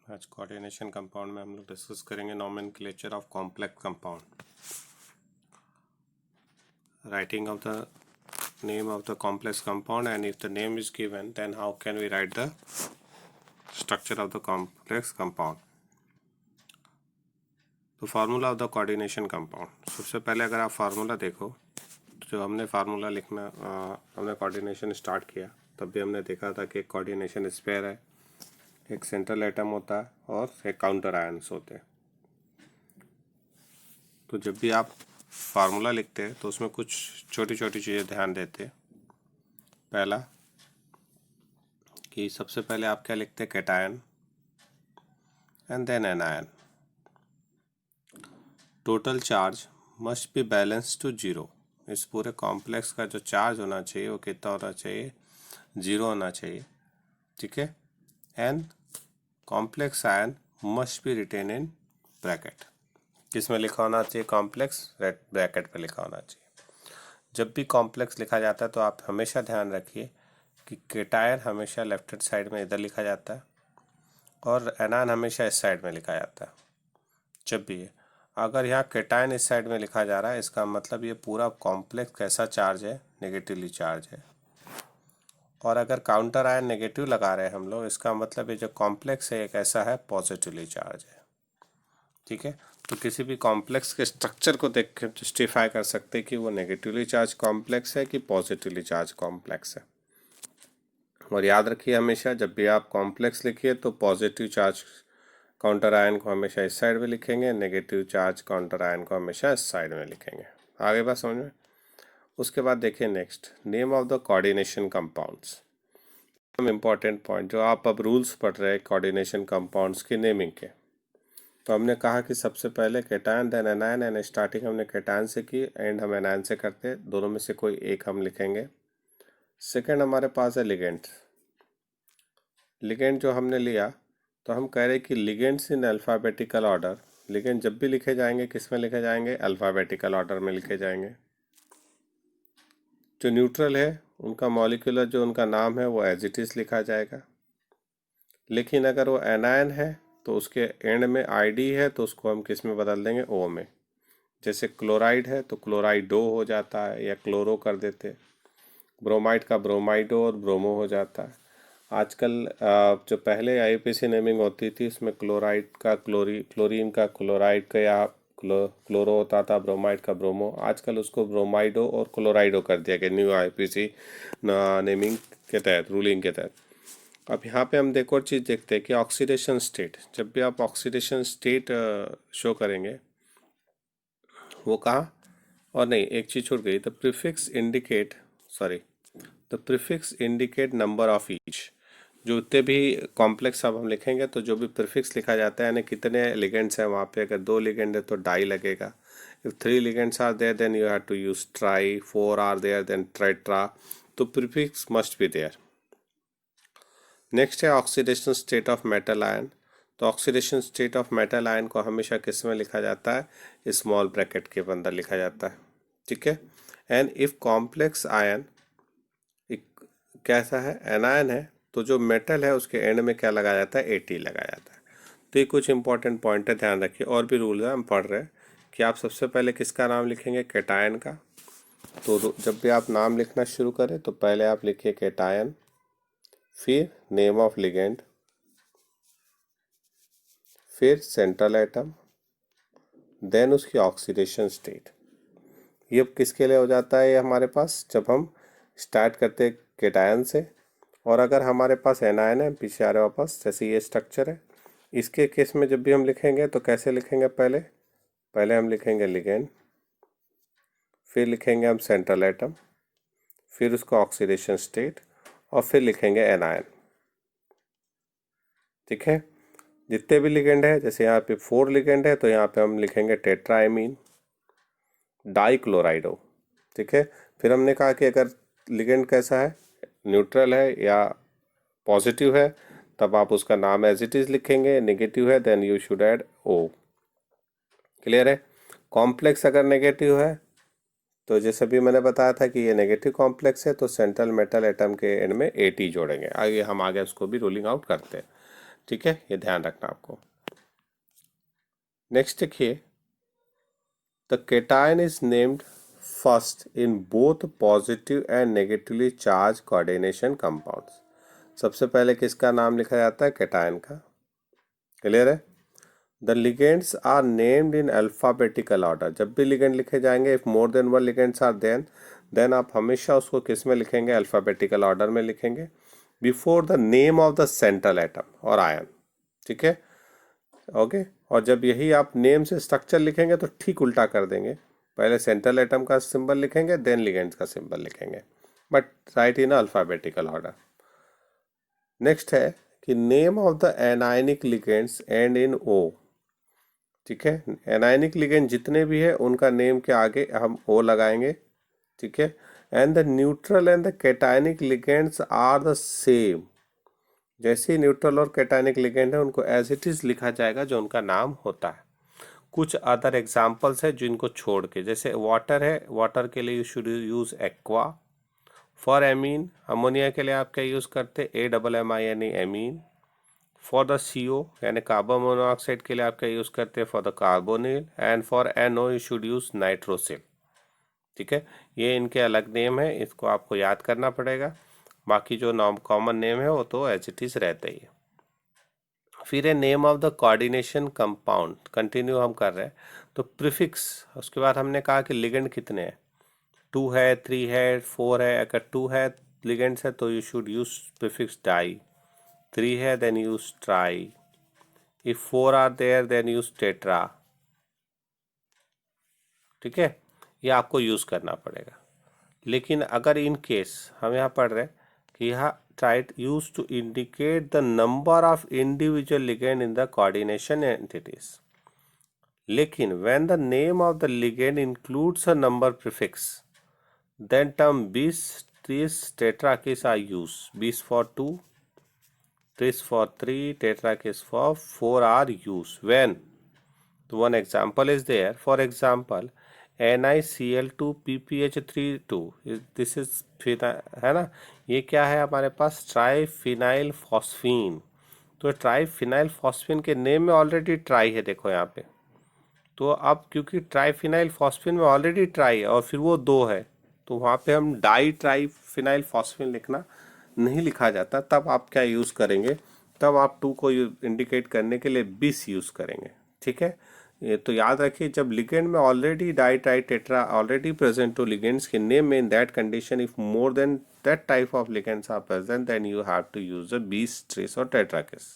आज coordination compound में हम लोग डिस्कस करेंगे nomenclature of complex compound, writing of the name of the complex compound, and if the name is given then how can we write the structure of the complex compound. तो formula of the coordination compound, सबसे पहले अगर आप formula देखो तो जो हमने formula लिखना हमने कोऑर्डिनेशन स्टार्ट किया तब भी हमने देखा था कि एक कोऑर्डिनेशन स्पेयर है, एक सेंट्रल एटम होता है और एक काउंटर आयंस होते हैं। तो जब भी आप फार्मूला लिखते हैं तो उसमें कुछ छोटी छोटी चीज़ें ध्यान देते हैं। पहला कि सबसे पहले आप क्या लिखते हैं, cation and then anion. Total charge must be balance to zero. इस पूरे कॉम्प्लेक्स का जो चार्ज होना चाहिए वो कितना होना चाहिए, जीरो होना चाहिए, ठीक है। And complex ion must be written in bracket. किसमें लिखा होना चाहिए, कॉम्प्लेक्स ब्रैकेट पे लिखा होना चाहिए। जब भी कॉम्प्लेक्स लिखा जाता है तो आप हमेशा ध्यान रखिए कि कैटायन हमेशा लेफ्ट हैंड साइड में इधर लिखा जाता है और एनायन हमेशा इस साइड में लिखा जाता है। जब भी अगर यहाँ कैटायन इस साइड में लिखा जा रहा है इसका मतलब ये पूरा कॉम्प्लेक्स कैसा चार्ज है, नेगेटिवली चार्ज है। और अगर काउंटर आयन नेगेटिव लगा रहे हैं हम लोग, इसका मतलब ये जो कॉम्प्लेक्स है एक ऐसा है पॉजिटिवली चार्ज है, ठीक है। तो किसी भी कॉम्प्लेक्स के स्ट्रक्चर को देख कर जस्टिफाई कर सकते हैं कि वो नेगेटिवली चार्ज कॉम्प्लेक्स है कि पॉजिटिवली चार्ज कॉम्प्लेक्स है। और याद रखिए हमेशा जब भी आप कॉम्प्लेक्स लिखिए तो पॉजिटिव चार्ज काउंटर आयन को हमेशा इस साइड में लिखेंगे, नेगेटिव चार्ज काउंटर आयन को हमेशा इस साइड में लिखेंगे। आगे बात समझ में। उसके बाद देखिए next, name of the coordination compounds. Important point जो आप अब रूल्स पढ़ रहे हैं कोऑर्डिनेशन कंपाउंड्स की नेमिंग के, तो हमने कहा कि सबसे पहले cation then anion, and starting हमने कैटायन से की एंड हम एनायन से करते, दोनों में से कोई एक हम लिखेंगे। सेकंड हमारे पास है लिगेंड। लिगेंड जो हमने लिया तो हम कह रहे कि ligands in alphabetical order. Ligand जब भी लिखे जाएंगे किस में लिखे जाएंगे, अल्फ़ाबेटिकल ऑर्डर में लिखे जाएंगे। जो न्यूट्रल है उनका मॉलिक्यूलर जो उनका नाम है वो एज इट इज़ लिखा जाएगा। लेकिन अगर वो एनायन है तो उसके एंड में आईडी है तो उसको हम किस में बदल देंगे, ओ में। जैसे क्लोराइड है तो क्लोराइडो हो जाता है या क्लोरो कर देते। ब्रोमाइड का ब्रोमाइडो और ब्रोमो हो जाता है। आजकल जो पहले आईपीसी नेमिंग होती थी उसमें क्लोराइड का क्लोरीन का क्लोराइड का या क्लोरो होता था, ब्रोमाइड का ब्रोमो। आजकल उसको ब्रोमाइडो और क्लोराइडो कर दिया गया न्यू आईपीसी नेमिंग के तहत, रूलिंग के तहत। अब यहाँ पे हम एक और चीज़ देखते हैं कि ऑक्सीडेशन स्टेट। जब भी आप ऑक्सीडेशन स्टेट शो करेंगे वो कहाँ, और नहीं एक चीज़ छूट गई, the prefix indicate the prefix indicate number of each. जो उतने भी कॉम्प्लेक्स अब हम लिखेंगे तो जो भी प्रीफिक्स लिखा जाता है यानी कितने लिगेंड्स हैं वहाँ पे, अगर 2 लिगेंड है तो डाई लगेगा। If 3 ligands are there then you have to use tri, 4 are there then tetra. तो prefix must be there. Next है oxidation state of metal ion. तो oxidation state of metal ion को हमेशा किस में लिखा जाता है, स्मॉल ब्रैकेट के अंदर लिखा जाता है, ठीक है। एंड इफ कॉम्प्लेक्स आयन कैसा है, एनायन है, तो जो मेटल है उसके एंड में क्या लगाया जाता है, एटी लगाया जाता है। तो ये कुछ इंपॉर्टेंट पॉइंट है, ध्यान रखिए। और भी रूल है हम पढ़ रहे हैं कि आप सबसे पहले किसका नाम लिखेंगे, कैटायन का। तो जब भी आप नाम लिखना शुरू करें तो पहले आप लिखिए कैटायन, फिर नेम ऑफ लिगेंड, फिर सेंट्रल एटम, देन उसकी ऑक्सीडेशन स्टेट। ये किसके लिए हो जाता है, ये हमारे पास जब हम स्टार्ट करते हैं कैटायन से, और अगर हमारे पास एनायन है पीछे आ रहे वापस, जैसे ये स्ट्रक्चर है, इसके केस में जब भी हम लिखेंगे तो कैसे लिखेंगे, पहले हम लिखेंगे लिगेंड, फिर लिखेंगे हम सेंट्रल एटम, फिर उसका ऑक्सीडेशन स्टेट, और फिर लिखेंगे एनायन, ठीक है। जितने भी लिगेंड है, जैसे यहाँ पे 4 लिगेंड है तो यहाँ पे हम लिखेंगे टेट्राएमीन डाइक्लोराइडो, ठीक है। फिर हमने कहा कि अगर लिगेंड कैसा है, न्यूट्रल है या पॉजिटिव है, तब आप उसका नाम एज इट इज़ लिखेंगे। नेगेटिव है then you should add O. Clear है। कॉम्प्लेक्स अगर नेगेटिव है तो जैसे भी मैंने बताया था कि ये नेगेटिव कॉम्प्लेक्स है तो सेंट्रल मेटल एटम के एंड में एटी जोड़ेंगे। आगे हम आगे उसको भी रूलिंग आउट करते हैं। ठीक है, ये ध्यान रखना आपको। नेक्स्ट देखिए, the cation is named first in both positive and negatively charge coordination compounds. सबसे पहले किसका नाम लिखा जाता है? केटायन का। क्लियर है? The ligands are named in alphabetical order. जब भी लिगेंड लिखे जाएंगे, if more than one ligands are then आप हमेशा उसको किस में लिखेंगे? अल्फाबेटिकल ऑर्डर में लिखेंगे, before the name of the central atom और आयन। ठीक है, ओके। और जब यही आप नेम से स्ट्रक्चर लिखेंगे तो ठीक उल्टा कर देंगे, पहले सेंट्रल एटम का सिंबल लिखेंगे, देन लिगेंड्स का सिंबल लिखेंगे, but write in alphabetical order. Next है कि name of the anionic ligands end in O. ठीक है, एनायनिक लिगेंड जितने भी है उनका नेम के आगे हम ओ लगाएंगे। ठीक है, and the neutral and the cationic ligands are the same. जैसे ही न्यूट्रल और कैटायनिक लिगेंड है उनको एज इट इज लिखा जाएगा जो उनका नाम होता है। कुछ अदर एग्जांपल्स है जिनको छोड़ के, जैसे वाटर है, वाटर के लिए you should use aqua. For amine, ammonia के लिए आप क्या यूज करते? AMMINE, amine. For the CO यानी कार्बन मोनोऑक्साइड के लिए आप क्या यूज करते हैं? For the carbonyl. And for NO you should use nitrosyl. ठीक है, ये इनके अलग नेम है, इसको आपको याद करना पड़ेगा। बाकी जो नॉम कॉमन नेम है वो तो एज इट इज रहता ही है। फिर है name of the coordination compound, continue हम कर रहे हैं तो प्रीफिक्स। उसके बाद हमने कहा कि लिगेंड कितने हैं? 2 है, 3 है, 4 है। अगर 2 है लिगेंड्स है तो you should use prefix di. 3 है then use tri. If 4 are there then use tetra. ठीक है, ये आपको यूज करना पड़ेगा। लेकिन अगर इन केस हम यहाँ पढ़ रहे हैं कि यहाँ tried use to indicate the number of individual ligand in the coordination entities, लेकिन when the name of the ligand includes a number prefix then term bis tris tetrakis are used. Bis for 2, tris for 3, tetrakis for 4 are used. When? So one example is there. For example, NiCl2 PPH32 this is है ना, ये क्या है हमारे पास? Triphenyl phosphine. तो triphenyl phosphine के name में ऑलरेडी ट्राई है, देखो यहाँ पे। तो अब क्योंकि ट्राईफिनाइल फॉस्फीन में ऑलरेडी ट्राई है और फिर वो 2 है, तो वहाँ पे हम डाई ट्राईफिनाइल फॉस्फीन लिखना नहीं लिखा जाता। तब आप क्या यूज़ करेंगे? तब आप 2 को इंडिकेट करने के लिए बिस यूज़ करेंगे। ठीक है, ये तो याद रखिए, जब लिगेंड में already di tri tetra already present तो लिगेंड्स के नेम में in that condition if more than that type of ligands are present then you have to use a bis, tris और टेट्राकिस।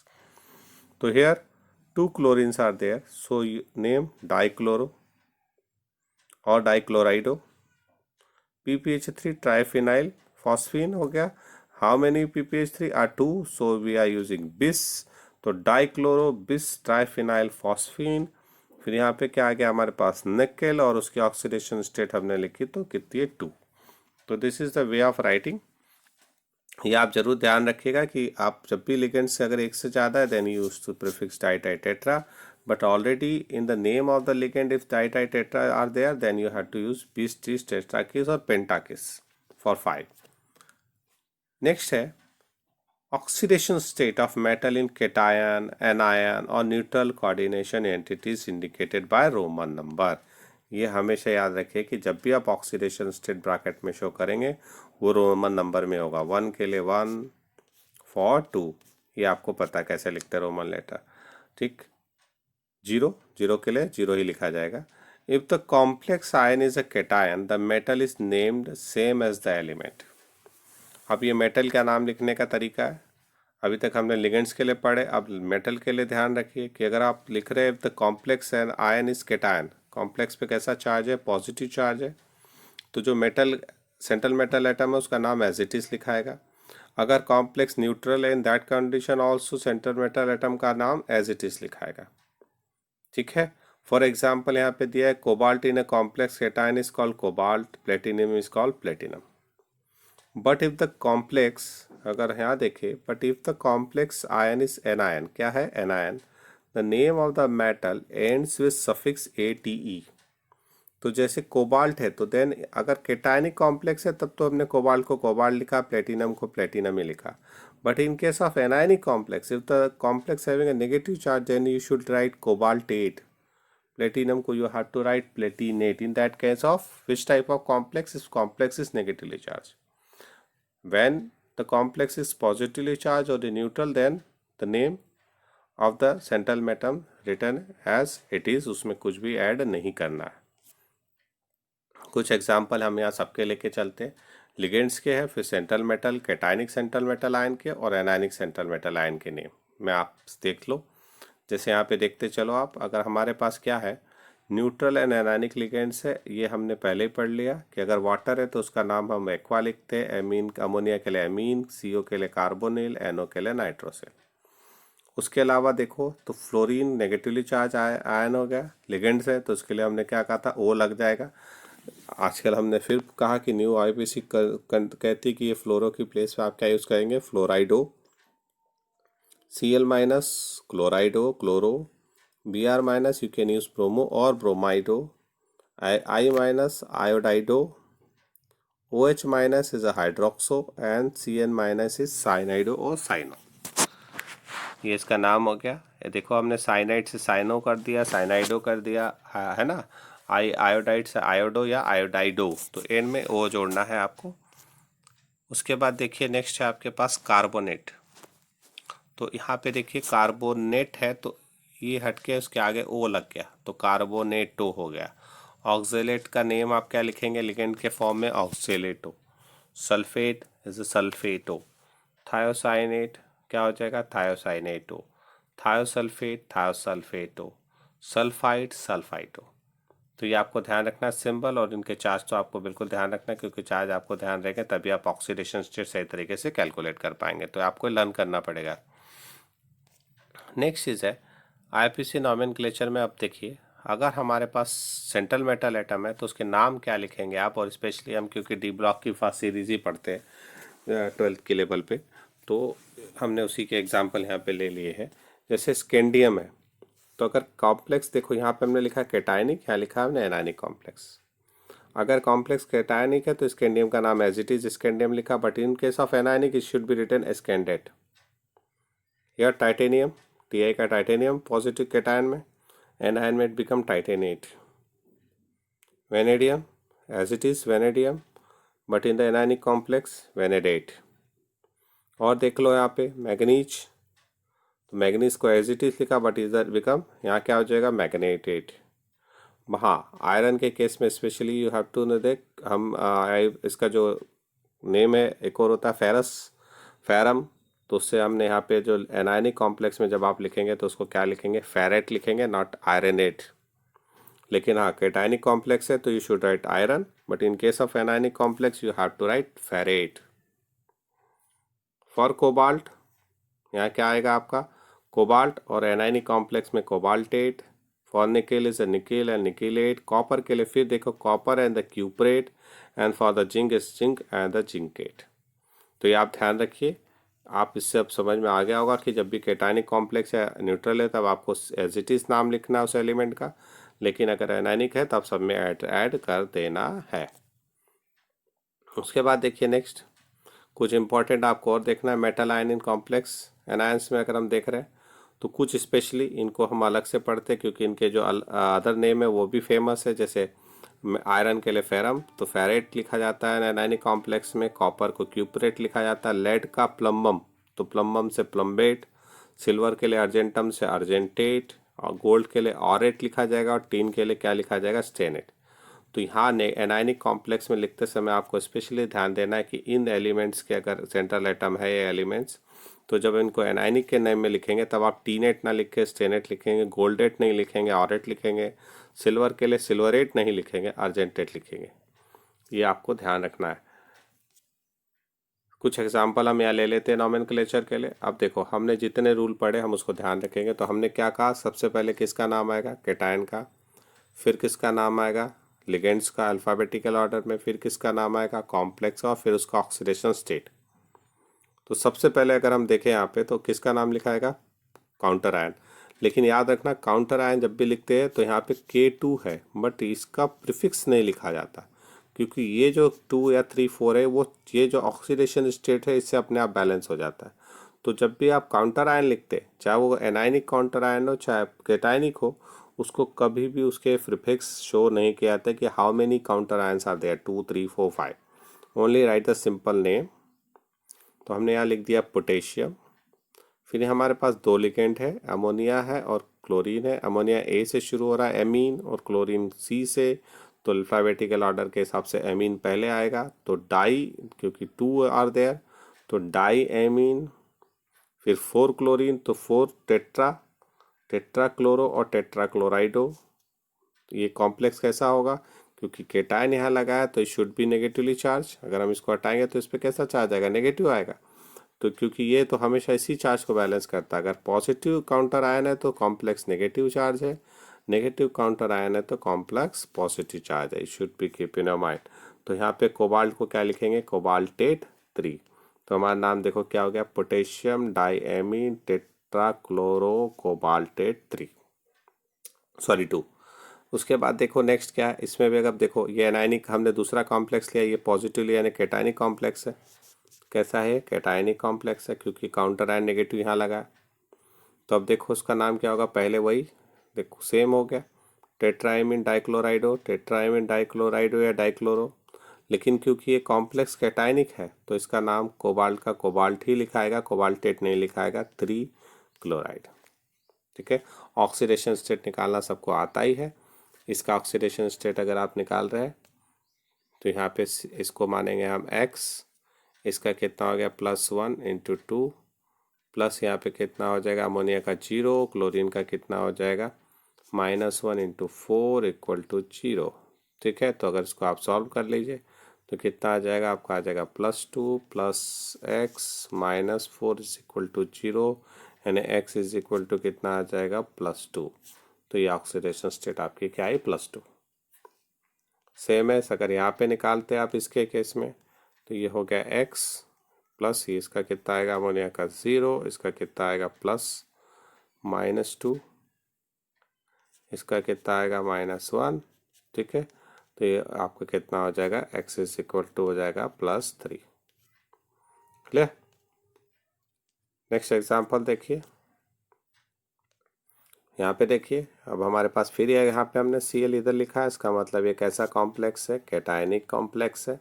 तो here 2 chlorines are there, so you name dichloro or dichlorido। PPH3 triphenyl phosphine हो गया। How many PPH3 are 2, so we are using bis। तो dichloro बिस triphenyl phosphine. फिर यहाँ पे क्या आ गया हमारे पास? निकेल, और उसकी ऑक्सीडेशन स्टेट हमने लिखी तो कितनी है? 2। तो this is the way of writing. ये आप जरूर ध्यान रखिएगा कि आप जब भी लिगेंड से अगर एक से ज़्यादा है then use to prefix di tetra, but already in the name of the ligand if ditetra are there then you have to use bis, tris, tetrakis or pentakis for 5. Next है oxidation state of metal in cation, anion or neutral coordination entities indicated by Roman number। ये हमेशा याद रखिए कि जब भी आप oxidation state bracket में शो करेंगे वो रोमन नंबर में होगा। 1 के लिए 1, फॉर 2 ये आपको पता कैसे लिखते हैं रोमन लेटर। ठीक, 0 के लिए 0 ही लिखा जाएगा। If the complex ion is a cation the metal is named same as the element. अब ये मेटल का नाम लिखने का तरीका है, अभी तक हमने लिगेंड्स के लिए पढ़े, अब मेटल के लिए ध्यान रखिए कि अगर आप लिख रहे हैं the complex ion is cation, complex पे कैसा चार्ज है? पॉजिटिव चार्ज है, तो जो मेटल सेंट्रल मेटल एटम है उसका नाम एज इट इज लिखाएगा। अगर कॉम्प्लेक्स न्यूट्रल है इन that condition also central metal atom का नाम एज इट इज लिखाएगा। ठीक है, फॉर एग्जाम्पल यहाँ पे दिया है cobalt in a complex cation is called cobalt, platinum is called platinum. But if the complex, अगर यहाँ देखे, but if the complex ion is anion, क्या है? Anion. The name of the metal ends with suffix ATE। तो जैसे cobalt है तो then अगर केटायनिक कॉम्प्लेक्स है तब तो हमने कोबाल्ट को कोबाल्ट लिखा, प्लेटिनम को प्लेटिनम ही लिखा। But in case of anionic complex, if the complex having a negative charge, then you should write cobaltate. Platinum ko you have to write platinate. In that case of which type of complex? If complex is negatively charged. When the complex is positively charged or the neutral, then the name of the central atom written as it is, उसमें कुछ भी add नहीं करना है. कुछ example हम यहाँ सबके लेके चलते हैं. लिगेंड्स के हैं, फिर central metal, cationic central metal ion के और एनायनिक सेंट्रल मेटल आयन के नेम में आप देख लो. जैसे यहाँ पे देखते चलो आप, अगर हमारे पास क्या है, न्यूट्रल एंड एनायनिक लिगेंड्स है, ये हमने पहले ही पढ़ लिया कि अगर वाटर है तो उसका नाम हम एक्वा लिखते हैं. एमीन, अमोनिया के लिए एमीन, CO के लिए कार्बोनिल, NO के लिए नाइट्रोसिल. उसके अलावा देखो तो फ्लोरीन नेगेटिवली चार्ज आयन हो गया, लिगेंड्स है तो उसके लिए हमने क्या कहा था, O लग जाएगा. आजकल हमने फिर कहा कि न्यू IPC कहती कि ये फ्लोरो की प्लेस पे आप क्या यूज़ करेंगे, fluorido. Cl minus chlorido, chloro. Br minus you can use bromo और bromido. I minus iodido. OH minus is a hydroxo and CN minus is cyanido और साइनो. ये इसका नाम हो गया. ये देखो हमने साइनाइड से साइनो कर दिया, साइनाइडो कर दिया, है ना. आयोडाइड से आयोडो या आयोडाइडो, तो एन में ओ जोड़ना है आपको. उसके बाद देखिए नेक्स्ट है आपके पास कार्बोनेट. तो यहाँ पे देखिए कार्बोनेट है तो ये हटके उसके आगे ओ लग गया तो कार्बोनेटो हो गया. ऑक्जेलेट का नेम आप क्या लिखेंगे लिगेंड के फॉर्म में, ऑक्जेलेटो. Sulphate is सल्फेटो. थायोसाइनेट क्या हो जाएगा, थायोसाइनेटो. थायोसल्फेट, थायोसल्फेटो. सल्फाइड, सल्फाइटो. तो ये आपको ध्यान रखना है सिंबल, और इनके चार्ज तो आपको बिल्कुल ध्यान रखना है, क्योंकि चार्ज आपको ध्यान रहेगा तभी आप ऑक्सीडेशन स्टेट सही तरीके से कैलकुलेट कर पाएंगे. तो आपको लर्न करना पड़ेगा. नेक्स्ट चीज़ है IPC नॉमेनक्लेचर में. अब देखिए अगर हमारे पास सेंट्रल मेटल एटम है तो उसके नाम क्या लिखेंगे आप, और स्पेशली हम क्योंकि डी ब्लॉक की फास्ट सीरीज ही पढ़ते हैं 12th के लेवल पे, तो हमने उसी के एग्जाम्पल यहाँ पे ले लिए हैं. जैसे स्केंडियम है तो अगर कॉम्प्लेक्स देखो यहाँ पे हमने लिखा कैटायनिक, यहाँ लिखा हमने एनायनिक कॉम्प्लेक्स. अगर कॉम्प्लेक्स कैटायनिक है तो स्केंडियम का नाम एज इट इज स्केंडियम लिखा, but in case of anionic it should be written scandate. या टाइटेनियम, Ti का टाइटेनियम पॉजिटिव कैटायन में, एनायन में it become titanate. Vanadium as it is vanadium, but in the anionic complex vanadate. और देख लो यहाँ पे मैग्नीज, तो मैग्नीज को एज इट इज लिखा बट इधर बिकम, यहाँ क्या हो जाएगा, मैग्नेटेट. हाँ, आयरन के केस में स्पेशली यू हैव टू देख हम इसका जो नेम है एक और होता है फेरस, फेरम. तो उससे हमने यहाँ पे जो एनायनिक कॉम्प्लेक्स में जब आप लिखेंगे तो उसको क्या लिखेंगे, फेरेट लिखेंगे, नॉट आयरनेट. लेकिन हाँ कैटायनिक कॉम्प्लेक्स है तो you should write iron, but in case of anionic complex you have to write ferrate. For cobalt यहाँ क्या आएगा आपका, कोबाल्ट, और एनायनिक कॉम्प्लेक्स में cobaltate. For nickel is a nickel and nickelate. Copper के लिए फिर देखो copper and the cuprate, and for the zinc is zinc and the zincate. तो ये आप ध्यान रखिए, आप इससे अब समझ में आ गया होगा कि जब भी कैटायनिक कॉम्प्लेक्स या न्यूट्रल है तब आपको एज इट इज नाम लिखना है उस एलिमेंट का, लेकिन अगर एनायनिक है तब सब में ऐड कर देना है. उसके बाद देखिए नेक्स्ट कुछ इंपॉर्टेंट आपको और देखना है. Metal ion in complex anions में अगर हम देख रहे हैं तो कुछ स्पेशली इनको हम अलग से पढ़ते हैं क्योंकि इनके जो अदर नेम है वो भी फेमस है. जैसे आयरन के लिए फेरम तो फेरेट लिखा जाता है एनायनिक कॉम्प्लेक्स में. कॉपर को क्यूपरेट लिखा जाता है. लेड का प्लम्बम तो प्लम्बम से प्लम्बेट. सिल्वर के लिए अर्जेंटम से अर्जेंटेट. और गोल्ड के लिए ऑरेट लिखा जाएगा. और टीन के लिए क्या लिखा जाएगा, स्टेनेट. तो यहाँ एनायनिक कॉम्प्लेक्स में लिखते समय आपको स्पेशली ध्यान देना है कि इन एलिमेंट्स के अगर सेंट्रल एटम है ये एलिमेंट्स, तो जब इनको एनायनिक के नेम में लिखेंगे तब आप टीनेट ना लिख के स्टेनेट लिखेंगे, गोल्डेट नहीं लिखेंगे, ऑरेट लिखेंगे. सिल्वर के लिए सिल्वरेट नहीं लिखेंगे, अर्जेंटेट लिखेंगे. ये आपको ध्यान रखना है. कुछ एग्जाम्पल हम यहाँ ले लेते हैं नॉमेनक्लेचर के लिए. अब देखो हमने जितने रूल पढ़े हम उसको ध्यान रखेंगे. तो हमने क्या कहा, सबसे पहले किसका नाम आएगा, कैटायन का. फिर किसका नाम आएगा, लिगेंड्स का अल्फ़ाबेटिकल ऑर्डर में. फिर किसका नाम आएगा, कॉम्प्लेक्स का. और फिर उसका ऑक्सीडेशन स्टेट. तो सबसे पहले अगर हम देखें यहाँ पे तो किसका नाम लिखा आएगा, काउंटर आयन. लेकिन याद रखना काउंटर आयन जब भी लिखते हैं तो यहाँ पे K2 है, बट इसका प्रीफिक्स नहीं लिखा जाता क्योंकि ये जो 2 या 3 4 है वो ये जो ऑक्सीडेशन स्टेट है इससे अपने आप बैलेंस हो जाता है. तो जब भी आप काउंटर आयन लिखते, चाहे वो एनायनिक काउंटर आयन हो चाहे कैटायनिक हो, उसको कभी भी उसके प्रीफिक्स शो नहीं किया जाता कि how many counter ions are there, 2 3 4 5, only write the simple name. तो हमने यहाँ लिख दिया पोटेशियम। फिर हमारे पास दो लिगेंड है, अमोनिया है और क्लोरीन है। अमोनिया ए से शुरू हो रहा है एमीन, और क्लोरीन सी से, तो अल्फाबेटिकल ऑर्डर के हिसाब से एमीन पहले आएगा, तो डाई, क्योंकि 2 आर देयर, तो डाई एमीन। फिर 4 क्लोरीन, तो 4 टेट्रा, टेट्रा क्लोरो और टेट्रा क्लोराइडो। ये कॉम्प्लेक्स कैसा होगा, क्योंकि केटायन यहाँ लगा है तो it should B negatively charge. अगर हम इसको हटाएंगे तो इस पर कैसा चार्ज आएगा, नेगेटिव आएगा। तो क्योंकि ये तो हमेशा इसी चार्ज को बैलेंस करता है, अगर पॉजिटिव काउंटर आयन है तो कॉम्प्लेक्स नेगेटिव चार्ज है, नेगेटिव काउंटर आयन है तो कॉम्प्लेक्स पॉजिटिव चार्ज है। It should be keep in your mind. तो यहाँ पे कोबाल्ट को क्या लिखेंगे, कोबाल्टेट 3। तो हमारा नाम देखो क्या हो गया, पोटेशियम डाईएमीन टेट्राक्लोरो कोबाल्टेट 3, सॉरी 2। उसके बाद देखो नेक्स्ट क्या है, इसमें भी अगर देखो ये एनायनिक हमने दूसरा कॉम्प्लेक्स लिया, ये पॉजिटिव लिया यानी कैटायनिक कॉम्प्लेक्स है। कैसा है, कैटायनिक कॉम्प्लेक्स है, क्योंकि काउंटर आयन नेगेटिव यहाँ लगा है। तो अब देखो उसका नाम क्या होगा, पहले वही देखो सेम हो गया, टेट्राइमिन डाइक्लोराइडो, टेट्राइमिन डाइक्लोराइडो या डाइक्लोरो। लेकिन क्योंकि ये कॉम्प्लेक्स कैटायनिक है तो इसका नाम कोबाल्ट का कोबाल्ट ही लिखाएगा, कोबाल्टेट नहीं लिखाएगा, 3 क्लोराइड। ठीक है, ऑक्सीडेशन स्टेट निकालना सबको आता ही है। इसका ऑक्सीडेशन स्टेट अगर आप निकाल रहे हैं तो यहाँ पे इसको मानेंगे हम x, इसका कितना हो गया +1 × 2, प्लस यहाँ पे कितना हो जाएगा अमोनिया का 0, क्लोरीन का कितना हो जाएगा -1 × 4 = 0। ठीक है, तो अगर इसको आप सॉल्व कर लीजिए तो कितना आ जाएगा, आपका आ जाएगा +2 + x -4 = 0, यानी x कितना आ जाएगा +2। तो ये ऑक्सीडेशन स्टेट आपकी क्या है, +2। सेम है, अगर यहाँ पे निकालते हैं आप इसके केस में तो ये हो गया x प्लस ये इसका कितना आएगा अमोनिया का 0, इसका कितना आएगा +-2, इसका कितना आएगा -1। ठीक है, तो ये आपका कितना हो जाएगा x हो जाएगा +3। क्लियर। नेक्स्ट एग्जांपल देखिए, यहाँ पे देखिए अब हमारे पास फिर यहाँ पे हमने Cl इधर लिखा है, इसका मतलब ये कैसा कॉम्प्लेक्स है, कैटायनिक कॉम्प्लेक्स है।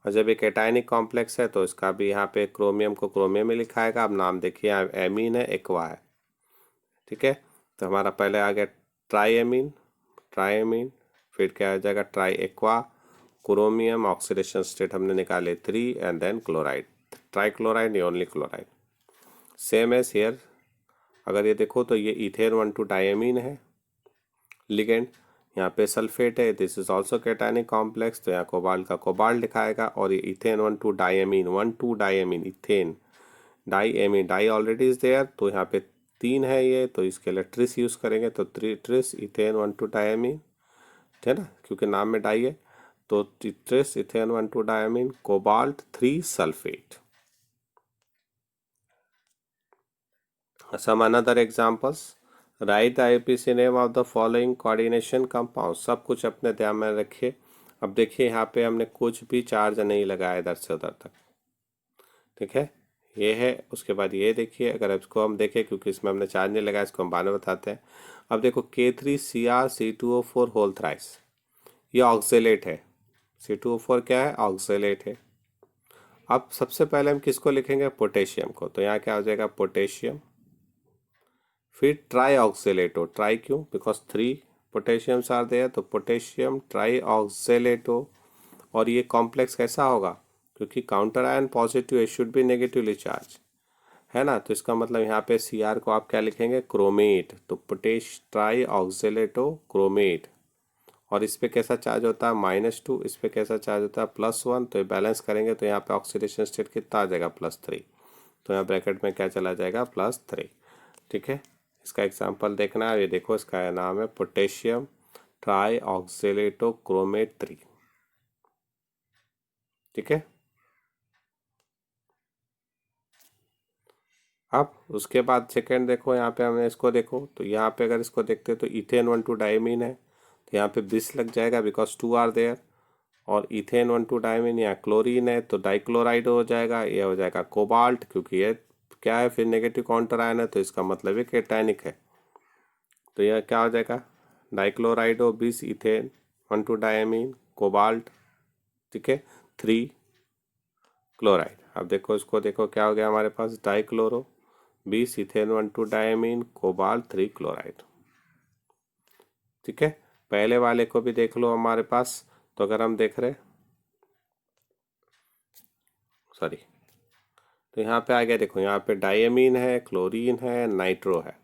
और जब ये कैटायनिक कॉम्प्लेक्स है तो इसका भी यहाँ पे क्रोमियम को क्रोमियम में लिखाएगा। अब नाम देखिए, एमीन है, एक्वा है। ठीक है, तो हमारा पहले आ गया ट्राईएमीन, ट्राईएमीन, फिर क्या आ जाएगा tri aqua, chromium, oxidation state हमने निकाले 3, and then chloride, tri chloride या only chloride. Same as here, अगर ये देखो तो ये इथेन 1,2 डायमीन है लिगेंड, यहाँ पे सल्फेट है, this is also cationic complex, तो यहाँ कोबाल्ट का कोबाल्ट लिखाएगा। और ये ethane 1,2 diamine, 1,2 diamine ethane diamine, di already is there, तो यहाँ पे 3 है ये, तो इसके लिए ट्रिस यूज करेंगे, तो ट्रिस इथेन 1,2 डायमीन, है ना, क्योंकि नाम में डाई है, तो tris ethane 1,2 diamine cobalt 3 sulphate. Some another examples, write the IUPAC name of the following coordination compounds। सब कुछ अपने ध्यान में रखिए। अब देखिए यहाँ पे हमने कुछ भी चार्ज नहीं लगाया इधर से उधर तक। ठीक है, ये है। उसके बाद ये देखिए, अगर इसको हम देखें क्योंकि इसमें हमने चार्ज नहीं लगाया, इसको हम बाद में बताते हैं। अब देखो K3Cr2O4 होल थ्राइस, ये ऑक्जेलेट है। C2O4 क्या है, ऑक्जेलेट है। अब सबसे पहले हम किसको लिखेंगे, पोटेशियम को, तो यहाँ क्या हो जाएगा पोटेशियम। फिर ट्राई ऑक्जेलेटो, ट्राई क्यों, बिकॉज 3 पोटेशियम्स आर देयर, तो पोटेशियम ट्राई ऑक्जेलेटो। और ये कॉम्प्लेक्स कैसा होगा, क्योंकि counter ion positive, should be negatively charge, है ना, तो इसका मतलब यहाँ पे Cr को आप क्या लिखेंगे, क्रोमेट, तो पोटेश ट्राई ऑक्जेलेटो क्रोमेट। और इस पे कैसा चार्ज होता है -2, इस पे कैसा चार्ज होता है +1, तो ये बैलेंस करेंगे तो यहाँ पे ऑक्सीडेशन स्टेट कितना आ जाएगा +3, तो यहाँ ब्रैकेट में क्या चला जाएगा +3। ठीक है, इसका एग्जांपल देखना है, ये देखो इसका नाम है पोटेशियम ट्राई ऑक्जेलेटो क्रोमेट 3। ठीक है, अब उसके बाद सेकेंड देखो, यहाँ पे हमने इसको देखो, तो यहाँ पे अगर इसको देखते तो इथेन 1,2 डायमीन है, तो यहाँ पे बिस लग जाएगा बिकॉज 2 आर देयर। और इथेन 1,2 डायमीन यहाँ क्लोरीन है, तो डाइक्लोराइड हो जाएगा, ये हो जाएगा कोबाल्ट, क्योंकि ये क्या है, फिर नेगेटिव काउंटर आयन है तो इसका मतलब है कैटायनिक है। तो यह क्या हो जाएगा, डाइक्लोराइडो 20 इथेन 1 2 डायमीन कोबाल्ट, ठीक है, 3 क्लोराइड। अब देखो इसको, देखो क्या हो गया हमारे पास, dichloro 20 ethane 1 2 diamine cobalt 3 chloride, ठीक है। पहले वाले को भी देख लो हमारे पास, तो अगर हम देख रहे, सॉरी, तो यहाँ पे आ गया, देखो यहाँ पे डायमीन है, क्लोरीन है, नाइट्रो है,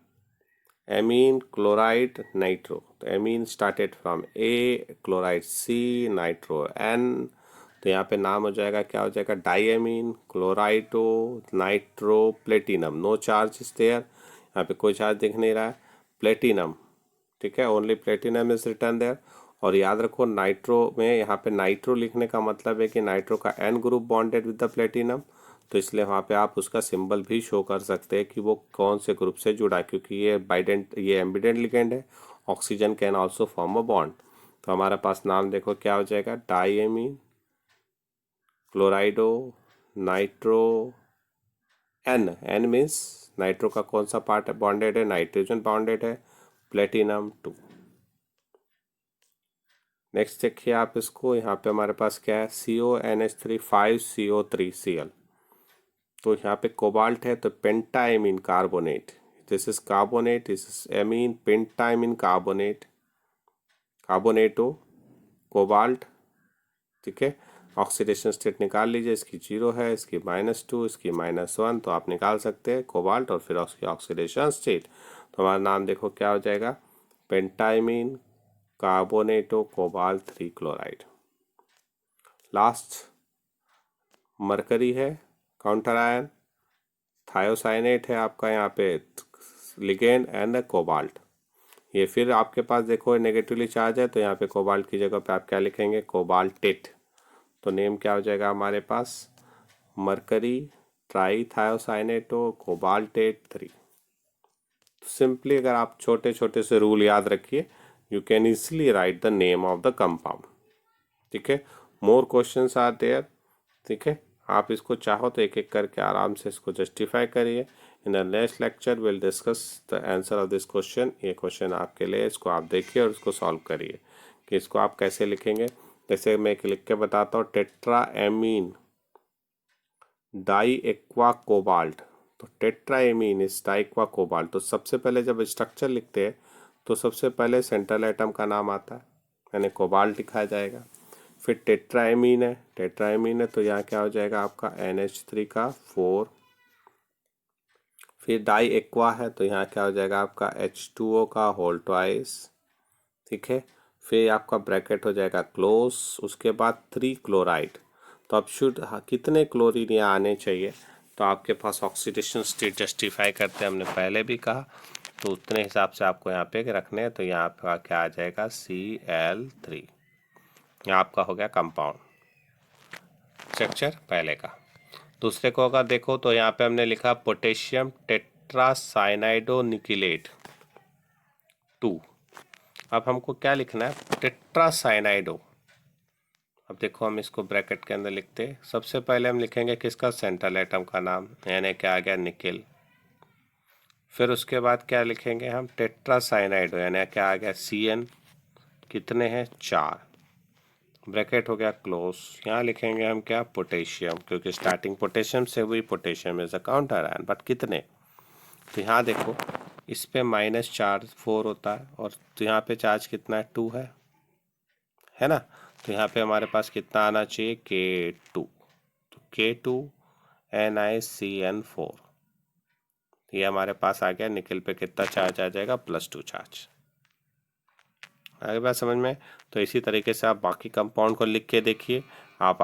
एमीन क्लोराइड नाइट्रो। तो amine started from A, chloride C, nitro N, तो यहाँ पे नाम हो जाएगा, क्या हो जाएगा, diamine chlorido nitro platinum. No charge is there, यहाँ पे कोई चार्ज दिख नहीं रहा है, प्लेटिनम, ठीक है, only platinum is written there. और याद रखो नाइट्रो में, यहाँ पे नाइट्रो लिखने का मतलब है कि नाइट्रो का N group bonded with the platinum, तो इसलिए वहाँ पे आप उसका सिंबल भी शो कर सकते हैं कि वो कौन से ग्रुप से जुड़ा है, क्योंकि ये बाइडेंट, ये एम्बिडेंट लिगेंड है, oxygen can also form a bond. तो हमारे पास नाम देखो क्या हो जाएगा, diamine chlorido nitro N, N means nitro का कौन सा पार्ट है बॉन्डेड है, नाइट्रोजन बॉन्डेड है, प्लेटिनम 2। नेक्स्ट देखिए आप इसको, यहाँ पे हमारे पास क्या है, CONH3 5CO3Cl। तो यहाँ पे कोबाल्ट है तो pentaammine carbonate, this is carbonate, this is ammine, pentaammine carbonate, carbonato cobalt, ठीक है। ऑक्सीडेशन स्टेट निकाल लीजिए, इसकी 0 है, इसकी -2, इसकी -1, तो आप निकाल सकते हैं कोबाल्ट और फिर उसकी ऑक्सीडेशन स्टेट। तो हमारा नाम देखो क्या हो जाएगा, पेंटाइमिन कार्बोनेटो कोबाल्ट 3 क्लोराइड। लास्ट मरकरी है, काउंटर आयन, थायोसाइनेट है आपका यहाँ पे लिगेंड एंड कोबाल्ट। ये फिर आपके पास देखो नेगेटिवली चार्ज है, तो यहाँ पे कोबाल्ट की जगह पे आप क्या लिखेंगे, कोबाल्टेट। तो नेम क्या हो जाएगा हमारे पास, मरकरी ट्राई थायोसाइनेटो कोबाल्टेट 3। तो सिंपली अगर आप छोटे छोटे से रूल याद रखिए, you can easily right the name of the compound, ठीक है। मोर क्वेश्चंस आर देयर, ठीक है, आप इसको चाहो तो एक एक करके आराम से इसको जस्टिफाई करिए। In the next lecture will discuss the answer of this question. ये क्वेश्चन आपके लिए, इसको आप देखिए और इसको सॉल्व करिए कि इसको आप कैसे लिखेंगे। जैसे मैं एक लिख के बताता हूँ, tetra ammine di aqua cobalt, तो tetra ammine is di aqua cobalt. तो सबसे पहले जब स्ट्रक्चर लिखते हैं तो सबसे पहले सेंट्रल एटम का नाम आता है, यानी कोबाल्ट लिखा जाएगा। फिर टेट्राएमीन है, टेट्राएमीन है तो यहाँ क्या हो जाएगा आपका NH3 का 4। फिर डाई एक्वा है तो यहाँ क्या हो जाएगा आपका H2O का होल ट्वाइस, ठीक है। फिर आपका ब्रैकेट हो जाएगा क्लोज, उसके बाद 3 क्लोराइड। तो अब शुड कितने क्लोरीन यहाँ आने चाहिए, तो आपके पास ऑक्सीडेशन स्टेट जस्टिफाई करते हैं, हमने पहले भी कहा, तो उतने हिसाब से आपको यहाँ पे रखने हैं। तो यहाँ पे क्या आ जाएगा, Cl3, यहाँ आपका हो गया कंपाउंड स्ट्रक्चर पहले का। दूसरे को अगर देखो तो यहाँ पे हमने लिखा पोटेशियम टेट्रासाइनाइडो निकिलेट 2। अब हमको क्या लिखना है, टेट्रासाइनाइडो। अब देखो हम इसको ब्रैकेट के अंदर लिखते हैं, सबसे पहले हम लिखेंगे किसका, सेंट्रल एटम का नाम, यानी क्या आ गया, निकिल। फिर उसके बाद क्या लिखेंगे हम, टेट्रासाइनाइडो, यानी क्या आ गया, Cn। कितने हैं, 4, ब्रैकेट हो गया क्लोज। यहाँ लिखेंगे हम क्या, पोटेशियम, क्योंकि स्टार्टिंग पोटेशियम से हुई, potassium is a counter ion, but कितने। तो यहाँ देखो इस पे माइनस चार्ज 4 होता है, और तो यहाँ पे चार्ज कितना है, 2 है ना। तो यहाँ पे हमारे पास कितना आना चाहिए, K2। तो K2 NiCN4, ये हमारे पास आ गया। निकल पे कितना चार्ज आ जाएगा, +2 चार्ज। आगे बात समझ में। तो इसी तरीके से आप बाकी कंपाउंड को लिख के देखिए, आप